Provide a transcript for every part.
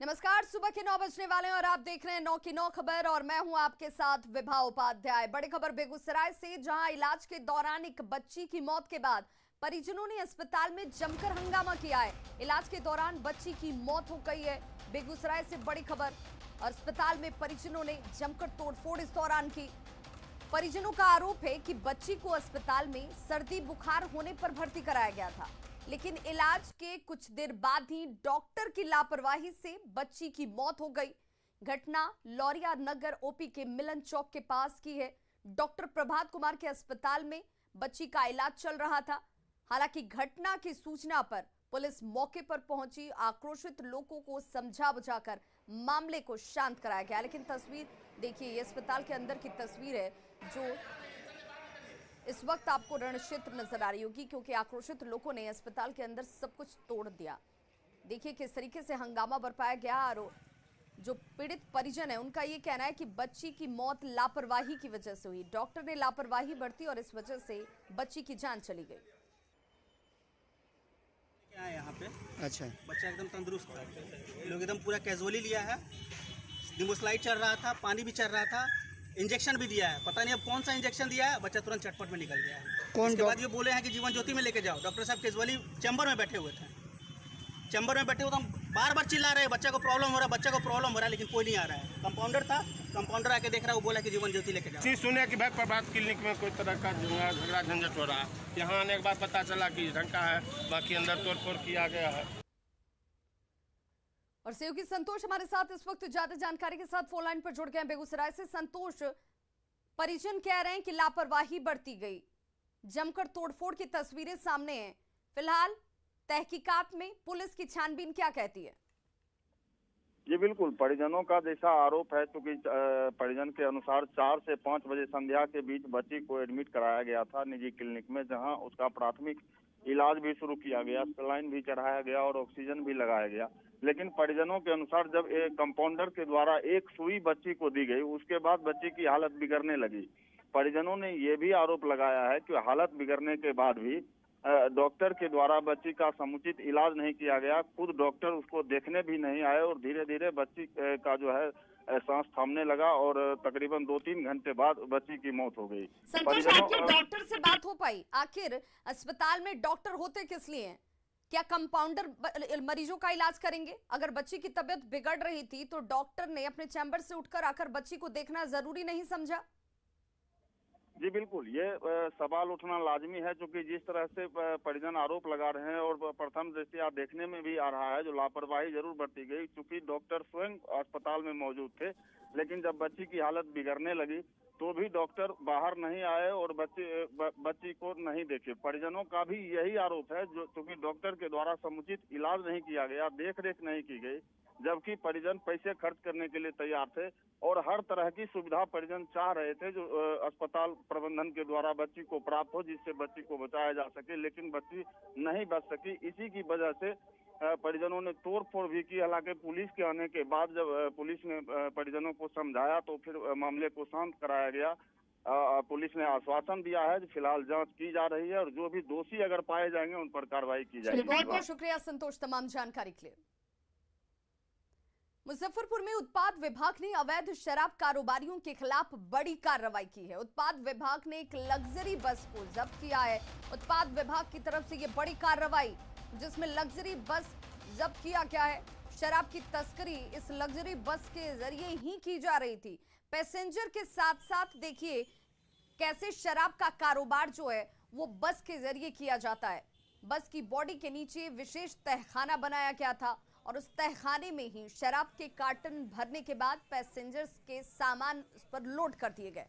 नमस्कार, सुबह के 9 बजने वाले हैं और आप देख रहे हैं 9 की 9 खबर और मैं हूं आपके साथ विभा उपाध्याय। बड़ी खबर बेगूसराय से, जहां इलाज के दौरान एक बच्ची की मौत के बाद परिजनों ने अस्पताल में जमकर हंगामा किया है। इलाज के दौरान बच्ची की मौत हो गई है। बेगूसराय से बड़ी खबर, अस्पताल में परिजनों ने जमकर तोड़फोड़ इस दौरान की। परिजनों का आरोप है कि बच्ची को अस्पताल में सर्दी बुखार होने पर भर्ती कराया गया था, लेकिन इलाज के कुछ देर बाद ही डॉक्टर की लापरवाही से बच्ची की मौत हो गई। घटना लौरिया नगर ओपी के मिलन चौक के पास की है। डॉक्टर प्रभात कुमार के अस्पताल में बच्ची का इलाज चल रहा था। हालांकि घटना की सूचना पर पुलिस मौके पर पहुंची। आक्रोशित लोगों को समझा बुझाकर मामले को शांत कराया गया। लेकिन तस्वीर देखिए, ये अस्पताल के अंदर की तस्वीर है जो इस वक्त आपको रण क्षेत्र नजर आ रही होगी, क्योंकि आक्रोशित लोगों ने अस्पताल के अंदर सब कुछ तोड़ दिया। देखिए किस तरीके से हंगामा बरपाया गया। और जो पीड़ित परिजन है, उनका ये कहना है कि बच्ची की मौत लापरवाही की वजह से हुई। डॉक्टर ने लापरवाही बरती और इस वजह से बच्ची की जान चली गई। क्या है यहाँ पे? अच्छा, बच्चा एकदम तंदुरुस्त था। लोग एकदम पूरा कैजुअली लिया है। निमोस्लाइड चल रहा था, पानी भी चल रहा था, इंजेक्शन भी दिया है। पता नहीं अब कौन सा इंजेक्शन दिया है, बच्चा तुरंत चटपट में निकल गया है। कौन उसके बाद ये बोले हैं कि जीवन ज्योति में लेके जाओ। डॉक्टर साहब कैजुअली चैम्बर में बैठे हुए थे। चैम्बर में बैठे हुए तो हम बार बार चिल्ला रहे हैं, बच्चा को प्रॉब्लम हो रहा है, बच्चा को प्रॉब्लम हो रहा है, लेकिन कोई नहीं आ रहा है। कंपाउंडर था, कंपाउंडर आके देख रहा है, वो बोला कि जीवन ज्योति लेके जाओ। चीज सुने कि भाई प्रभात क्लिनिक में कोई तरह का झगड़ा झंझट हो रहा है। यहाँ आने के बाद पता चला कि ढंग का है, बाकी अंदर तोड़ किया गया है। और सहयोगी संतोष हमारे साथ इस वक्त ज्यादा जानकारी के साथ फोन लाइन पर जुड़ गए हैं बेगूसराय से। संतोष, परिजन कह रहे हैं कि लापरवाही बरती गई, जमकर तोड़फोड़ की तस्वीरें सामने हैं। फिलहाल तहकीकात में पुलिस की छानबीन क्या कहती है? जी बिल्कुल, परिजनों का जैसा आरोप है, क्योंकि परिजन के अनुसार 4 से 5 बजे संध्या के बीच बच्ची को एडमिट कराया गया था निजी क्लिनिक में, जहां उसका प्राथमिक इलाज भी शुरू किया गया, सलाइन भी चढ़ाया गया और ऑक्सीजन भी लगाया गया। लेकिन परिजनों के अनुसार जब एक कंपाउंडर के द्वारा एक सुई बच्ची को दी गई, उसके बाद बच्ची की हालत बिगड़ने लगी। परिजनों ने ये भी आरोप लगाया है कि हालत बिगड़ने के बाद भी डॉक्टर के द्वारा बच्ची का समुचित इलाज नहीं किया गया। खुद डॉक्टर उसको देखने भी नहीं आए और धीरे धीरे बच्ची का जो है सांस थमने लगा और तकरीबन 2-3 घंटे बाद बच्ची की मौत हो गई। संतोष, आखिर डॉक्टर से बात हो पाई? आखिर अस्पताल में डॉक्टर होते किस लिए हैं? क्या कंपाउंडर मरीजों का इलाज करेंगे? अगर बच्ची की तबीयत बिगड़ रही थी तो डॉक्टर ने अपने चैम्बर से उठकर आकर बच्ची को देखना जरूरी नहीं समझा? जी बिल्कुल, ये सवाल उठना लाजमी है, क्योंकि जिस तरह से परिजन आरोप लगा रहे हैं और प्रथम दृष्टया देखने में भी आ रहा है जो लापरवाही जरूर बरती गई, क्योंकि डॉक्टर स्वयं अस्पताल में मौजूद थे। लेकिन जब बच्ची की हालत बिगड़ने लगी तो भी डॉक्टर बाहर नहीं आए और बच्ची को नहीं देखे। परिजनों का भी यही आरोप है, जो क्योंकि डॉक्टर के द्वारा समुचित इलाज नहीं किया गया, देख रेख नहीं की गई, जबकि परिजन पैसे खर्च करने के लिए तैयार थे और हर तरह की सुविधा परिजन चाह रहे थे जो अस्पताल प्रबंधन के द्वारा बच्ची को प्राप्त हो, जिससे बच्ची को बचाया जा सके। लेकिन बच्ची नहीं बच सकी। इसी की वजह से परिजनों ने तोड़फोड़ भी की। हालांकि पुलिस के आने के बाद जब पुलिस ने परिजनों को समझाया तो फिर मामले को शांत कराया गया। पुलिस ने आश्वासन दिया है कि फिलहाल जांच की जा रही है और जो भी दोषी अगर पाए जाएंगे उन पर कार्रवाई की जाएगी। बहुत बहुत शुक्रिया संतोष तमाम जानकारी के लिए। मुजफ्फरपुर में उत्पाद विभाग ने अवैध शराब कारोबारियों के खिलाफ बड़ी कार्रवाई की है। उत्पाद विभाग ने एक लग्जरी बस को जब्त किया है। उत्पाद विभाग की तरफ से ये बड़ी कार्रवाई, जिसमें लग्जरी बस जब्त किया गया है। शराब की तस्करी इस लग्जरी बस के जरिए ही की जा रही थी। पैसेंजर के साथ साथ देखिए कैसे शराब का कारोबार जो है वो बस के जरिए किया जाता है। बस की बॉडी के नीचे विशेष तहखाना बनाया गया था और उस तहखाने में ही शराब के कार्टन भरने के बाद पैसेंजर्स के सामान उस पर लोड कर दिए गए,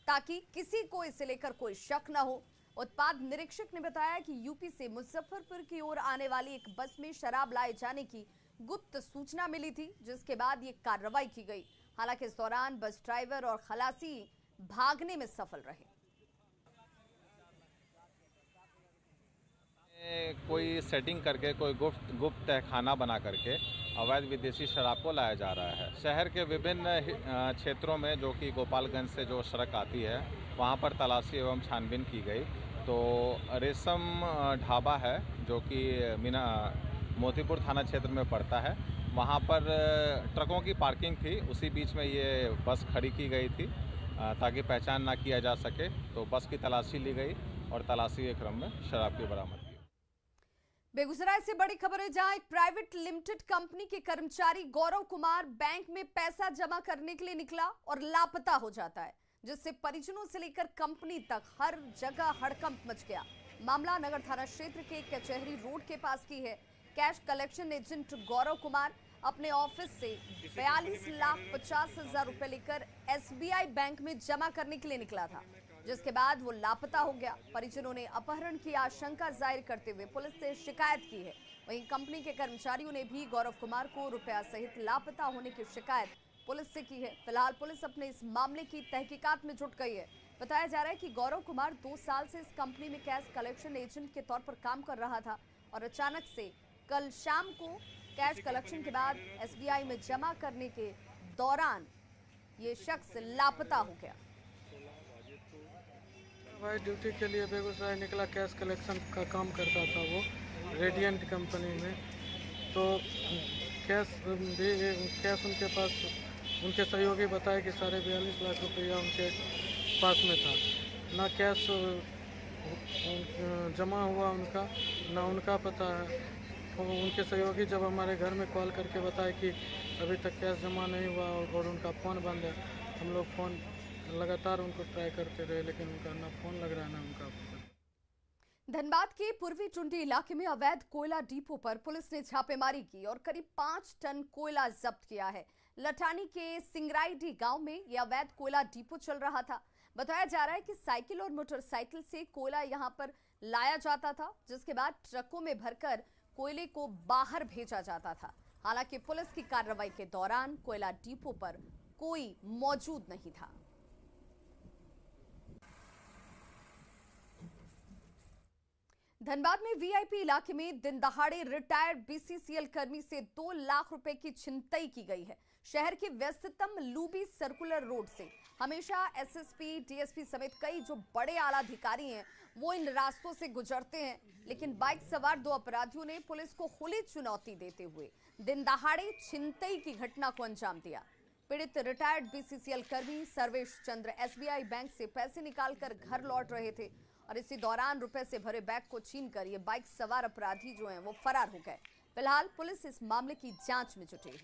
ताकि किसी को इसे लेकर कोई शक न हो। उत्पाद निरीक्षक ने बताया कि यूपी से मुजफ्फरपुर की ओर आने वाली एक बस में शराब लाए जाने की गुप्त सूचना मिली थी, जिसके बाद ये कार्रवाई की गई। हालांकि इस दौरान बस ड्राइवर और खलासी भागने में सफल रहे। कोई सेटिंग करके, कोई गुप्त तहखाना बना करके अवैध विदेशी शराब को लाया जा रहा है। शहर के विभिन्न क्षेत्रों में, जो कि गोपालगंज से जो सड़क आती है, वहां पर तलाशी एवं छानबीन की गई तो रेशम ढाबा है, जो कि मोतीपुर थाना क्षेत्र में पड़ता है। वहाँ पर ट्रकों की पार्किंग थी, उसी बीच में ये बस खड़ी की गई थी ताकि पहचान ना किया जा सके। तो बस की तलाशी ली गई और तलाशी के क्रम में शराब की बरामद की। बेगूसराय से बड़ी खबर है, जहां एक प्राइवेट लिमिटेड कंपनी के कर्मचारी गौरव कुमार बैंक में पैसा जमा करने के लिए निकला और लापता हो जाता है, जिससे परिजनों से लेकर कंपनी तक हर जगह हड़कंप मच गया। मामला नगर थाना क्षेत्र के कचहरी रोड के पास की है। Cash collection agent Gaurav Kumar अपने ऑफिस से 42,50,000 रुपए लेकर SBI बैंक में जमा करने के लिए निकला था, जिसके बाद वो लापता हो गया। परिजनों ने अपहरण की आशंका जाहिर करते हुए पुलिस से शिकायत की है। वहीं कंपनी के कर्मचारियों ने भी गौरव कुमार को रुपया सहित लापता होने की शिकायत पुलिस से की है। फिलहाल पुलिस अपने इस मामले की तहकीकात में जुट गई है। बताया जा रहा है कि गौरव कुमार 2 साल से इस कंपनी में कैश कलेक्शन एजेंट के तौर पर काम कर रहा था और अचानक से कल शाम को कैश कलेक्शन के बाद SBI में जमा करने के दौरान ये शख्स लापता हो गया। भाई ड्यूटी के लिए बेगूसराय निकला, कैश कलेक्शन का काम करता था वो रेडियंट कंपनी में। तो कैश उनके पास उनके सहयोगी बताए कि 42.5 लाख रुपया उनके पास में था। ना कैश जमा हुआ उनका, ना उनका पता है। उनके सहयोगी जब हमारे घर में कॉल करके बताए कि अभी तक कैश जमा नहीं हुआ और उनका फ़ोन बंद है, हम लोग फ़ोन लगातार उनको ट्राई करते रहे, लेकिन उनका ना फ़ोन लग रहा है ना उनका। धनबाद के पूर्वी टुंडी इलाके में अवैध कोयला डिपो पर पुलिस ने छापेमारी की और करीब 5 टन कोयला जब्त किया है। लठानी के सिंगराईडी गांव में यह अवैध कोयला डिपो चल रहा था। बताया जा रहा है कि साइकिल और मोटरसाइकिल से कोयला यहां पर लाया जाता था, जिसके बाद ट्रकों में भरकर कोयले को बाहर भेजा जाता था। हालांकि पुलिस की कार्रवाई के दौरान कोयला डिपो पर कोई मौजूद नहीं था। धनबाद में VIP इलाके में दिन दहाड़े रिटायर्ड BCCL कर्मी से 2 लाख रुपए की छिनतई की गई है। शहर के व्यस्ततम लूबी सर्कुलर रोड से हमेशा SSP, DSP समेत कई जो बड़े आला अधिकारी हैं वो इन रास्तों से गुजरते हैं, लेकिन बाइक सवार 2 अपराधियों ने पुलिस को खुली चुनौती देते हुए दिन दहाड़े छिनतई की घटना को अंजाम दिया। पीड़ित रिटायर्ड BCCL कर्मी सर्वेश चंद्र SBI बैंक से पैसे निकालकर घर लौट रहे थे और इसी दौरान रुपए से भरे बैग को छीनकर ये बाइक सवार अपराधी जो हैं वो फरार हो गए। फिलहाल पुलिस इस मामले की जांच में जुटी है।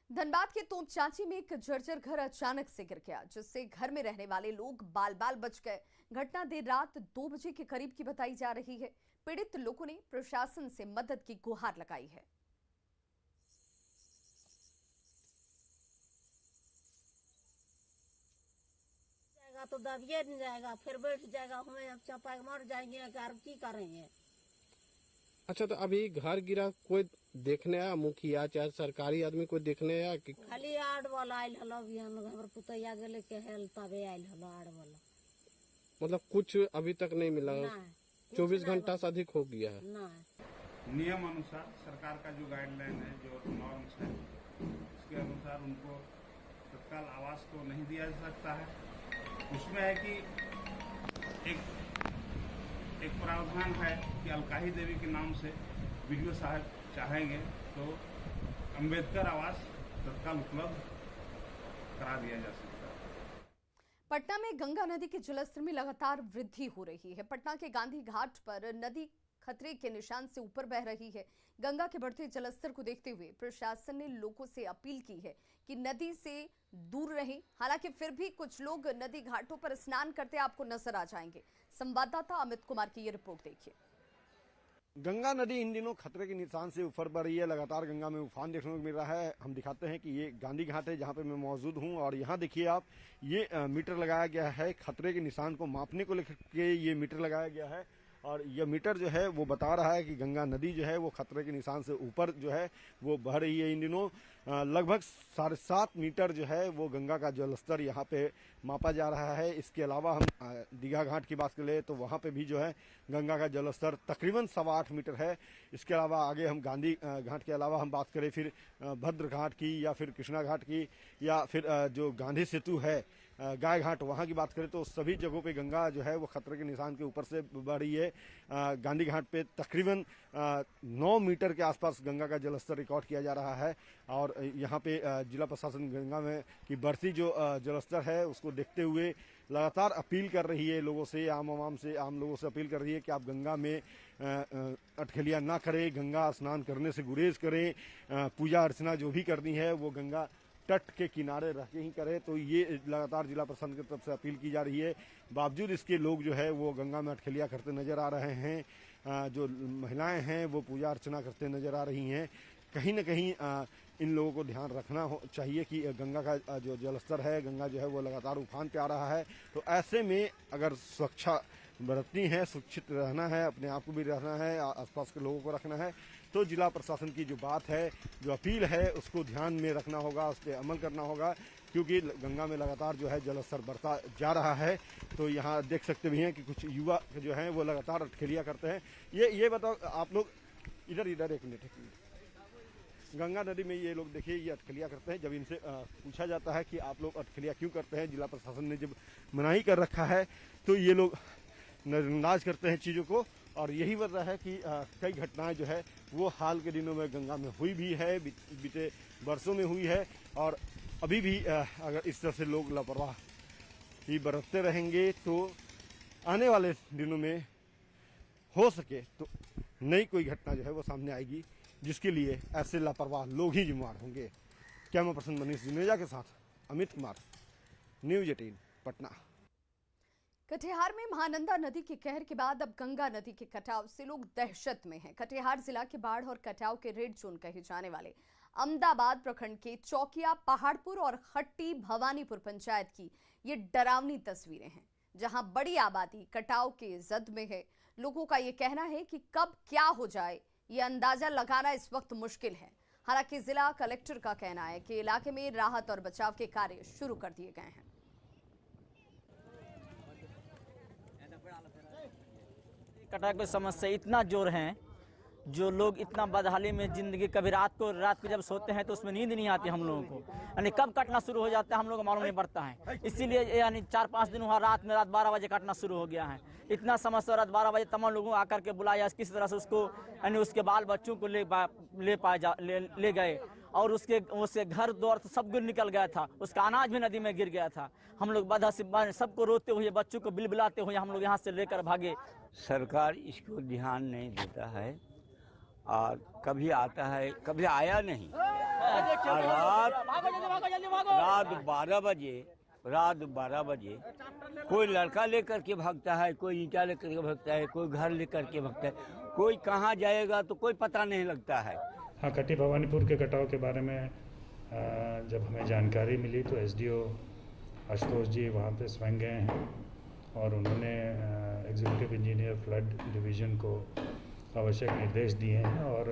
धनबाद के तोपचांची में एक जर्जर घर अचानक से गिर गया, जिससे घर में रहने वाले लोग बाल बाल बच गए। घटना देर रात 2 बजे के करीब की बताई जा रही है। पीड़ित लोगों ने प्रशासन से मदद की गुहार लगाई है। तो दबिए नहीं जाएगा, फिर बैठ जाएगा, हमें अब चपा मर जाएंगे, की करेंगे। अच्छा, तो अभी घर गिरा, कोई देखने आया? मुखिया चाहे सरकारी आदमी कोई देखने आया कि? खाली आड़ वाला आयल हलो, हमर पुतैया गेले के हेल तबे आयल हलो आड़ वाला। मतलब कुछ अभी तक नहीं मिला? 24 घंटा से अधिक हो गया है। नियम अनुसार सरकार का जो गाइडलाइन है, जो नॉर्म्स है, उसके अनुसार उनको तत्काल आवास तो नहीं दिया जा सकता है। उसमें है कि एक प्रावधान है कि अलकाही देवी के नाम से वीडियो साहब चाहेंगे तो अंबेडकर आवास तत्काल उपलब्ध करा दिया जा सकता है। पटना में गंगा नदी के जलस्तर में लगातार वृद्धि हो रही है। पटना के गांधी घाट पर नदी खतरे के निशान से ऊपर बह रही है। गंगा के बढ़ते जलस्तर को देखते हुए प्रशासन ने लोगों से अपील की है कि नदी से दूर रहें। हालांकि फिर भी कुछ लोग नदी घाटों पर स्नान करते आपको नजर आ जाएंगे। संवाददाता अमित कुमार की ये रिपोर्ट देखिए। गंगा नदी इन दिनों खतरे के निशान से ऊपर बढ़ रही है। लगातार गंगा में उफान देखने को मिल रहा है। हम दिखाते हैं कि ये गांधी घाट है जहां पे मैं मौजूद हूं और यहां देखिए आप, ये मीटर लगाया गया है। खतरे के निशान को मापने को लेकर के ये मीटर लगाया गया है और यह मीटर जो है वो बता रहा है कि गंगा नदी जो है वो खतरे के निशान से ऊपर जो है वो बह रही है। इन दिनों लगभग 7.5 मीटर जो है वो गंगा का जलस्तर यहाँ पे मापा जा रहा है। इसके अलावा हम दीघा घाट की बात करें तो वहाँ पे भी जो है गंगा का जलस्तर तकरीबन 8.25 मीटर है। इसके अलावा आगे हम गांधी घाट के अलावा हम बात करें फिर भद्र घाट की या फिर कृष्णा घाट की या फिर जो गांधी सेतु है गाय घाट वहाँ की बात करें तो सभी जगहों पे गंगा जो है वो खतरे के निशान के ऊपर से बढ़ रही है। गांधी घाट पे तकरीबन 9 मीटर के आसपास गंगा का जलस्तर रिकॉर्ड किया जा रहा है और यहाँ पे जिला प्रशासन गंगा में की बढ़ती जो जलस्तर है उसको देखते हुए लगातार अपील कर रही है लोगों से, आम लोगों से अपील कर रही है कि आप गंगा में अटखेलियाँ ना करें, गंगा स्नान करने से गुरेज करें, पूजा अर्चना जो भी करनी है वो गंगा तट के किनारे रह के ही करें। तो ये लगातार जिला प्रशासन की तरफ से अपील की जा रही है। बावजूद इसके लोग जो है वो गंगा में अटखेलियाँ करते नजर आ रहे हैं। जो महिलाएं हैं वो पूजा अर्चना करते नजर आ रही हैं। कहीं न कहीं इन लोगों को ध्यान रखना चाहिए कि गंगा का जो जलस्तर है, गंगा जो है वो लगातार उफान पे आ रहा है। तो ऐसे में अगर सुरक्षा बरतनी है, सुरक्षित रहना है, अपने आप को भी रहना है, आसपास के लोगों को रखना है, तो जिला प्रशासन की जो बात है, जो अपील है, उसको ध्यान में रखना होगा, उस पर अमल करना होगा, क्योंकि गंगा में लगातार जो है जलस्तर बढ़ता जा रहा है। तो यहाँ देख सकते भी हैं कि कुछ युवा जो हैं वो लगातार अटखेलियाँ करते हैं। ये बताओ आप लोग, इधर एक मिनट, गंगा नदी में ये लोग देखिए ये अटखेलियाँ करते हैं। जब इनसे पूछा जाता है कि आप लोग अटखेलियाँ क्यों करते हैं, जिला प्रशासन ने जब मनाही कर रखा है तो ये लोग नजरअंदाज करते हैं चीज़ों को। और यही वजह है कि कई घटनाएं जो है वो हाल के दिनों में गंगा में हुई भी है, बीते वर्षों में हुई है। और अभी भी अगर इस तरह से लोग लापरवाही बरतते रहेंगे तो आने वाले दिनों में हो सके तो नई कोई घटना जो है वो सामने आएगी, जिसके लिए ऐसे लापरवाह लोग ही जिम्मेदार होंगे। कैमरा पर्सन मनीष जुनेजा के साथ अमित कुमार, न्यूज़ 18 पटना। कटिहार में महानंदा नदी के कहर के बाद अब गंगा नदी के कटाव से लोग दहशत में हैं। कटिहार जिला के बाढ़ और कटाव के रेड जोन कहे जाने वाले अमदाबाद प्रखंड के चौकिया, पहाड़पुर और खट्टी भवानीपुर पंचायत की ये डरावनी तस्वीरें हैं, जहां बड़ी आबादी कटाव के जद में है। लोगों का ये कहना है कि कब क्या हो जाए ये अंदाजा लगाना इस वक्त मुश्किल है। हालांकि जिला कलेक्टर का कहना है कि इलाके में राहत और बचाव के कार्य शुरू कर दिए गए हैं। कटाव की समस्या इतना जोर है, जो लोग इतना बदहाली में जिंदगी, कभी रात को जब सोते हैं तो उसमें नींद नहीं आती हम लोगों को, यानी कब कटना शुरू हो जाता है हम लोग को मालूम नहीं पड़ता है। इसीलिए यानी 4-5 दिन हुआ रात 12 बजे कटना शुरू हो गया है। इतना समस्या, रात 12 बजे तमाम लोगों आकर के बुलाया, किस तरह से उसको यानी उसके बाल बच्चों को ले गए और उसके घर द्वार तो सब कुछ निकल गया था, उसका अनाज भी नदी में गिर गया था। हम लोग बाधा से सबको रोते हुए, बच्चों को बिलबिलाते हुए हम लोग यहाँ से लेकर भागे। सरकार इसको ध्यान नहीं देता है और कभी आता है, कभी आया नहीं। रात 12 बजे कोई लड़का लेकर के भागता है, कोई ईंटा लेकर के भागता है, कोई घर लेकर के भागता है, कोई कहाँ जाएगा तो कोई पता नहीं लगता है। हाँ, खट्टी भवानीपुर के कटाव के बारे में जब हमें जानकारी मिली तो एसडीओ आशुतोष जी वहाँ पे स्वयं गए हैं और उन्होंने एग्जीक्यूटिव इंजीनियर फ्लड डिवीज़न को आवश्यक निर्देश दिए हैं और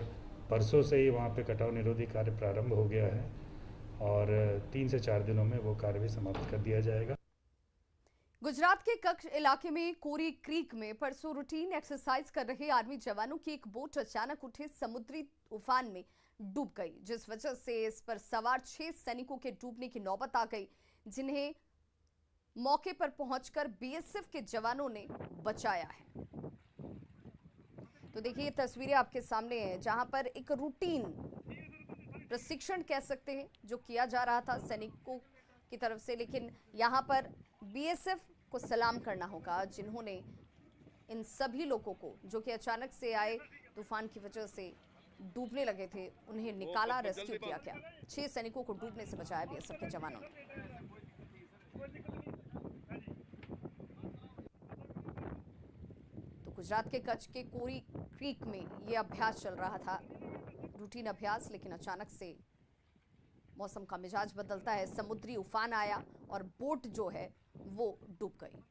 परसों से ही वहाँ पे कटाव निरोधी कार्य प्रारंभ हो गया है और 3 से 4 दिनों में वो कार्य भी समाप्त कर दिया जाएगा। गुजरात के कच्छ इलाके में कोरी क्रीक में परसों रूटीन एक्सरसाइज कर रहे आर्मी जवानों की एक बोट अचानक उठे समुद्री तूफान में डूब गई, जिस वजह से इस पर सवार 6 सैनिकों के डूबने की नौबत आ गई, जिन्हें मौके पर पहुंचकर बीएसएफ के जवानों ने बचाया है। तो देखिए ये तस्वीरें आपके सामने हैं, जहां पर एक रूटीन प्रशिक्षण कह सकते हैं जो किया जा रहा था सैनिकों की तरफ से, लेकिन यहां पर बीएसएफ को सलाम करना होगा, जिन्होंने इन सभी लोगों को जो कि अचानक से आए तूफान की वजह से डूबने लगे थे, उन्हें निकाला, रेस्क्यू किया गया। 6 सैनिकों को डूबने से बचाया बीएसएफ के जवानों ने। तो गुजरात के कच्छ के कोरी क्रीक में यह अभ्यास चल रहा था, रूटीन अभ्यास, लेकिन अचानक से मौसम का मिजाज बदलता है, समुद्री उफान आया और बोट जो है वो डूब गई।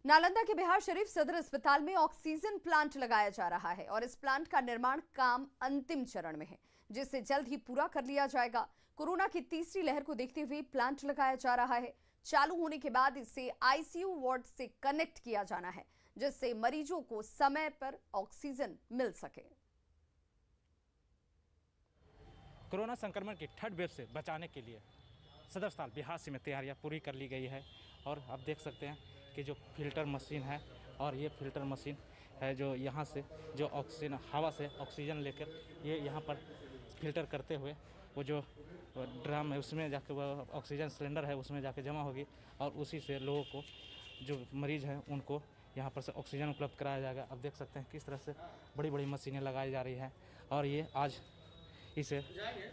नालंदा के बिहार शरीफ सदर अस्पताल में ऑक्सीजन प्लांट लगाया जा रहा है और इस प्लांट का निर्माण काम अंतिम चरण में है, जिसे जल्द ही पूरा कर लिया जाएगा। कोरोना की तीसरी लहर को देखते हुए प्लांट लगाया जा रहा है। चालू होने के बाद इसे आईसीयू वार्ड से कनेक्ट किया जाना है, जिससे मरीजों को समय पर ऑक्सीजन मिल सके। कोरोना संक्रमण की थर्ड वेव से बचाने के लिए सदर अस्पताल बिहार से में तैयारियाँ पूरी कर ली गई है। और आप देख सकते हैं कि जो फिल्टर मशीन है, और ये फिल्टर मशीन है जो यहाँ से जो ऑक्सीजन हवा से ऑक्सीजन लेकर ये यहाँ पर फिल्टर करते हुए वो जो ड्रम है उसमें जाके वो ऑक्सीजन सिलेंडर है उसमें जाके जमा होगी, और उसी से लोगों को जो मरीज़ हैं उनको यहाँ पर से ऑक्सीजन उपलब्ध कराया जाएगा। अब देख सकते हैं किस तरह से बड़ी बड़ी मशीनें लगाई जा रही हैं, और ये आज इसे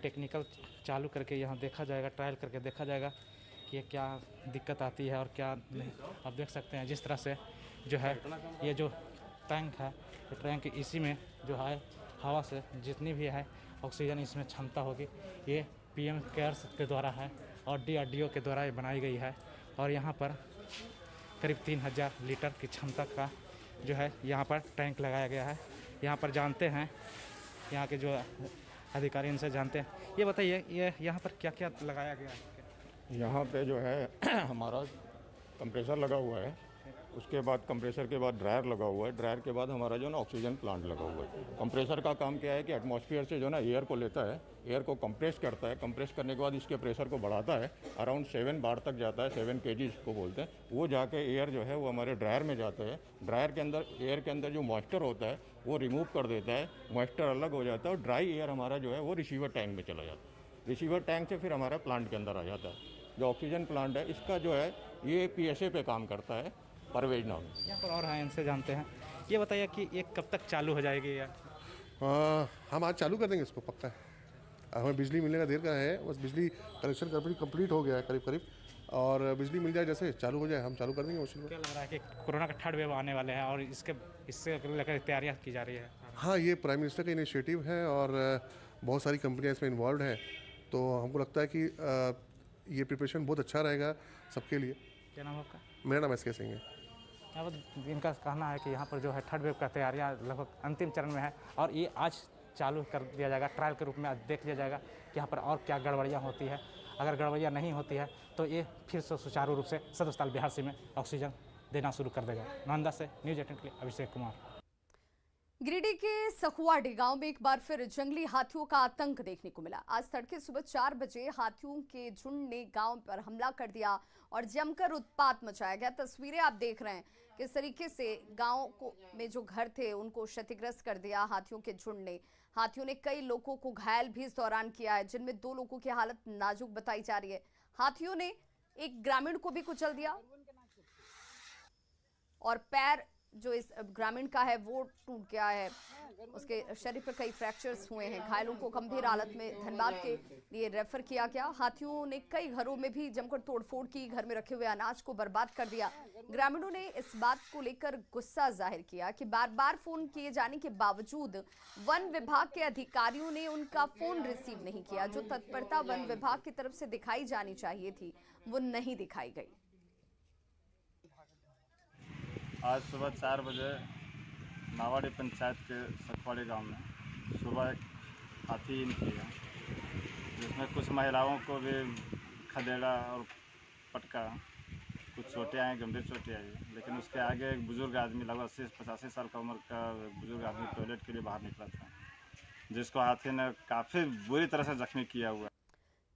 टेक्निकल चालू करके यहाँ देखा जाएगा, ट्रायल करके देखा जाएगा कि ये क्या दिक्कत आती है और क्या नहीं। आप देख सकते हैं जिस तरह से जो है ये जो टैंक है, ये टैंक इसी में जो है हवा से जितनी भी है ऑक्सीजन इसमें क्षमता होगी, ये PM केयर्स के द्वारा है और DRDO के द्वारा ये बनाई गई है। और यहाँ पर करीब 3000 लीटर की क्षमता का जो है यहाँ पर टैंक लगाया गया है। यहाँ पर जानते हैं यहाँ के जो अधिकारी इनसे जानते हैं। ये बताइए ये यहाँ पर क्या क्या लगाया गया है? यहाँ पे जो है हमारा कंप्रेसर लगा हुआ है, उसके बाद कंप्रेसर के बाद ड्रायर लगा हुआ है, ड्रायर के बाद हमारा जो ना ऑक्सीजन प्लांट लगा हुआ है। कंप्रेसर का काम क्या है कि एटमॉस्फेयर से जो ना एयर को लेता है, एयर को कंप्रेस करता है, कंप्रेस करने के बाद इसके प्रेशर को बढ़ाता है, अराउंड 7 बार तक जाता है, 7 kg को बोलते हैं। वो जाके एयर जो है वो हमारे ड्रायर में जाता है। ड्रायर के अंदर एयर के अंदर जो मॉइस्चर होता है वो रिमूव कर देता है, मॉइस्चर अलग हो जाता है, और ड्राई एयर हमारा जो है वो रिसीवर टैंक में चला जाता है। रिसीवर टैंक से फिर हमारा प्लांट के अंदर आ जाता है। जो ऑक्सीजन प्लांट है इसका जो है ये PSA पे काम करता है, परवेज नाम। यहाँ पर और हैं, इनसे जानते हैं। ये बताइए कि ये कब तक चालू हो जाएगी? या हम आज चालू कर देंगे इसको, पक्का है। हमें बिजली मिलने का देर का है, बस बिजली कनेक्शन कंप्लीट हो गया है करीब, और बिजली मिल जाए जैसे चालू हो जाए हम चालू कर देंगे मशीन को। क्या लग रहा है कि कोरोना का 3rd वेव आने वाले हैं और इससे लेकर तैयारियाँ की जा रही है? हाँ, ये प्राइम मिनिस्टर का इनिशिएटिव है और बहुत सारी कंपनियाँ इसमें इन्वॉल्व हैं, तो हमको लगता है कि ये प्रिपरेशन बहुत अच्छा रहेगा सबके लिए। क्या नाम है आपका? मेरा नाम SK सिंह है। इनका कहना है कि यहाँ पर जो है 3rd वेव का तैयारियाँ लगभग अंतिम चरण में है, और ये आज चालू कर दिया जाएगा, ट्रायल के रूप में देख लिया जाएगा कि यहाँ पर और क्या गड़बड़ियाँ होती है। अगर गड़बड़ियाँ नहीं होती है तो ये फिर से सुचारू रूप से सदर अस्पताल बिहार से में ऑक्सीजन देना शुरू कर देगा। नालंदा से न्यूज़ 18 के लिए अभिषेक कुमार। गिरिडीह के सखुआडी गांव में एक बार फिर जंगली हाथियों का आतंक देखने को मिला। आज तड़के सुबह 4 बजे हाथियों के झुंड ने गांव पर हमला कर दिया और जमकर उत्पात मचाया गया। तस्वीरें आप देख रहे हैं किस तरीके से गांव में जो घर थे उनको क्षतिग्रस्त कर दिया हाथियों के झुंड ने। हाथियों ने कई लोगों को घायल भी इस दौरान किया है, जिनमें 2 लोगों की हालत नाजुक बताई जा रही है। हाथियों ने एक ग्रामीण को भी कुचल दिया और पैर जो इस ग्रामीण का है वो टूट गया है, उसके शरीर पर कई फ्रैक्चर्स हुए हैं। घायलों को गंभीर हालत में धनबाद के लिए रेफर किया गया। हाथियों ने कई घरों में भी जमकर तोड़फोड़ की, घर में रखे हुए अनाज को बर्बाद कर दिया। ग्रामीणों ने इस बात को लेकर गुस्सा जाहिर किया कि बार बार फोन किए जाने के बावजूद वन विभाग के अधिकारियों ने उनका फोन रिसीव नहीं किया। जो तत्परता वन विभाग की तरफ से दिखाई जानी चाहिए थी वो नहीं दिखाई गई। आज सुबह 4 बजे नावाड़ी पंचायत के सखवाड़ी गांव में सुबह एक हाथी इन किया, जिसमें कुछ महिलाओं को भी खदेड़ा और पटका। कुछ चोटें आई, गंभीर चोटें आई, लेकिन उसके आगे एक बुजुर्ग आदमी लगभग 80-85 साल का उम्र का बुजुर्ग आदमी टॉयलेट के लिए बाहर निकला था, जिसको हाथी ने काफ़ी बुरी तरह से जख्मी किया हुआ।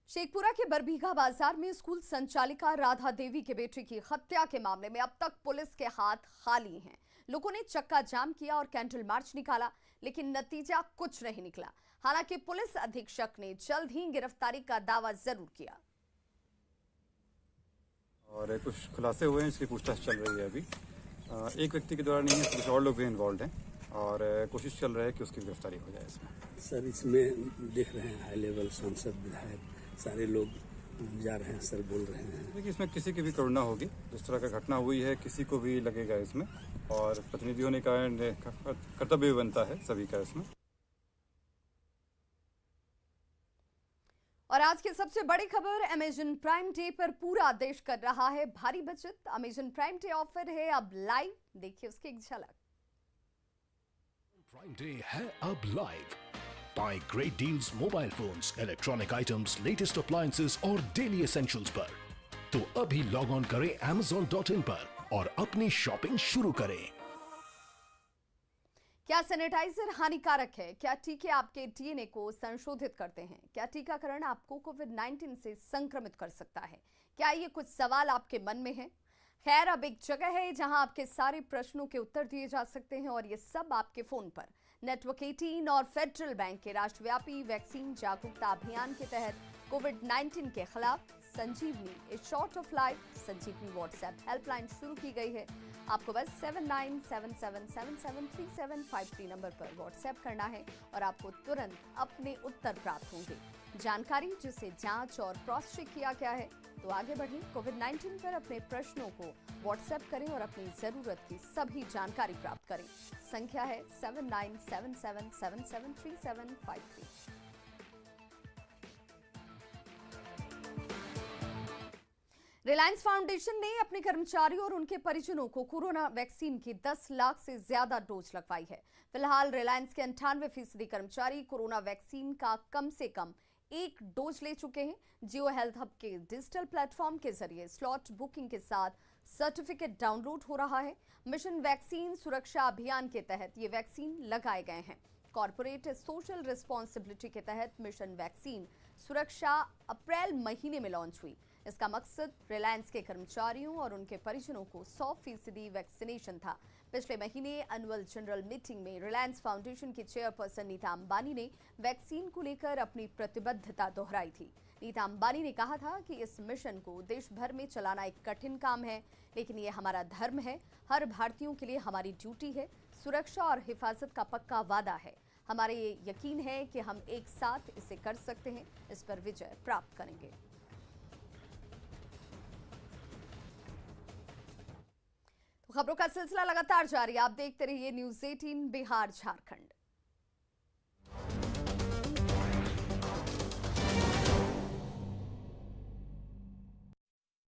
शेखपुरा के बरबीघा बाजार में स्कूल संचालिका राधा देवी के बेटे की हत्या के मामले में अब तक पुलिस के हाथ खाली हैं। लोगों ने चक्का जाम किया और कैंडल मार्च निकाला, लेकिन नतीजा कुछ नहीं निकला। हालांकि पुलिस अधीक्षक ने जल्द ही गिरफ्तारी का दावा जरूर किया और कुछ खुलासे हुए हैं, इसकी पूछताछ चल रही है। अभी एक व्यक्ति के द्वारा नहीं है, कुछ और लोग भी इन्वॉल्व हैं और कोशिश चल रही है कि उसकी गिरफ्तारी हो जाए। इसमें सर इसमें देख रहे हैं हाई लेवल सांसद विधायक सारे लोग जा रहे हैं सर, बोल रहे हैं। देखिए इसमें किसी की भी करुणा होगी, जिस तरह का घटना हुई है किसी को भी लगेगा इसमें, और प्रतिनिधियों ने कहा कर्तव्य बनता है सभी का इसमें। और आज की सबसे बड़ी खबर, अमेजन प्राइम डे पर पूरा देश कर रहा है भारी बचत। अमेजन प्राइम डे ऑफर है अब लाइव, देखिए उसकी एक झलक। प्राइम डे है अब live. Buy great deals mobile phones, electronic items, latest appliances और डेली एसेंशियल्स पर। तो अभी लॉग ऑन करें Amazon.in पर और अपनी शॉपिंग शुरू करें। क्या सैनिटाइजर हानिकारक है? क्या टीके आपके डीएनए को संशोधित करते हैं? क्या टीकाकरण आपको कोविड-19 से संक्रमित कर सकता है? क्या ये कुछ सवाल आपके मन में हैं? खैर, अब एक जगह है जहां आपके सारे प्रश्नों के उत्तर दिए जा सकते हैं और ये सब आपके फोन पर। नेटवर्क 18 और फेडरल बैंक के राष्ट्रव्यापी वैक्सीन जागरूकता अभियान के तहत कोविड-19 के खिलाफ Sanjeevani a shot of life Sanjeevani WhatsApp helpline शुरू की गई है। आपको बस 7977773753 नंबर पर व्हाट्सएप करना है और आपको तुरंत अपने उत्तर प्राप्त होंगे। जानकारी जिसे जांच और क्रॉस चेक किया गया है। तो आगे बढ़ें, कोविड-19 पर अपने प्रश्नों को व्हाट्सएप करें और अपनी जरूरत की सभी जानकारी प्राप्त करें। संख्या है 7977773753। रिलायंस फाउंडेशन ने अपने कर्मचारियों और उनके परिजनों को कोरोना वैक्सीन की 10 लाख से ज्यादा डोज लगवाई है। फिलहाल रिलायंस के 98% कर्मचारी कोरोना वैक्सीन का कम से कम एक डोज ले चुके हैं। जियो हेल्थ हब के डिजिटल प्लेटफॉर्म के जरिए स्लॉट बुकिंग के साथ सर्टिफिकेट डाउनलोड हो रहा है। मिशन वैक्सीन सुरक्षा अभियान के तहत ये वैक्सीन लगाए गए हैं। कॉर्पोरेट सोशल रिस्पॉन्सिबिलिटी के तहत मिशन वैक्सीन सुरक्षा अप्रैल महीने में लॉन्च हुई। इसका मकसद रिलायंस के कर्मचारियों और उनके परिजनों को 100% वैक्सीनेशन था। पिछले महीने एनुअल जनरल मीटिंग में रिलायंस फाउंडेशन की चेयरपर्सन नीता अंबानी ने वैक्सीन को लेकर अपनी प्रतिबद्धता दोहराई थी। नीता अंबानी ने कहा था कि इस मिशन को देश भर में चलाना एक कठिन काम है, लेकिन ये हमारा धर्म है। हर भारतीयों के लिए हमारी ड्यूटी है। सुरक्षा और हिफाजत का पक्का वादा है। हमारे ये यकीन है कि हम एक साथ इसे कर सकते हैं, इस पर विजय प्राप्त करेंगे। खबरों का सिलसिला लगातार जारी। आप देखते रहिए न्यूज़ 18 बिहार झारखंड।